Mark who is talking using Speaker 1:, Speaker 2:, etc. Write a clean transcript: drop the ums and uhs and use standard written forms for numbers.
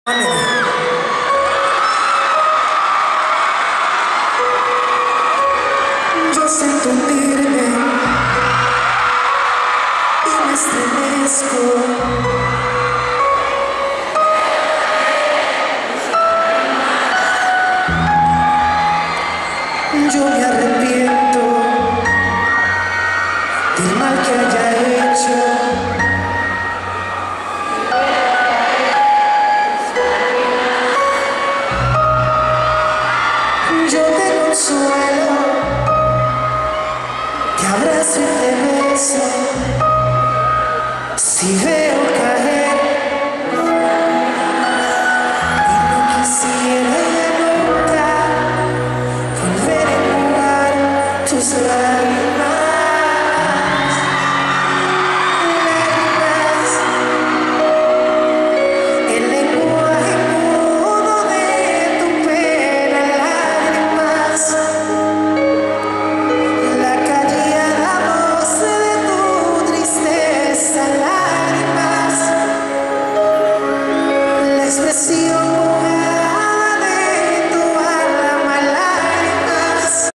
Speaker 1: Yo siento hundirme y me estremezco. Yo me arrepiento del mal que haya hecho. Yo te consuelo, te abrazo y te beso. Si ves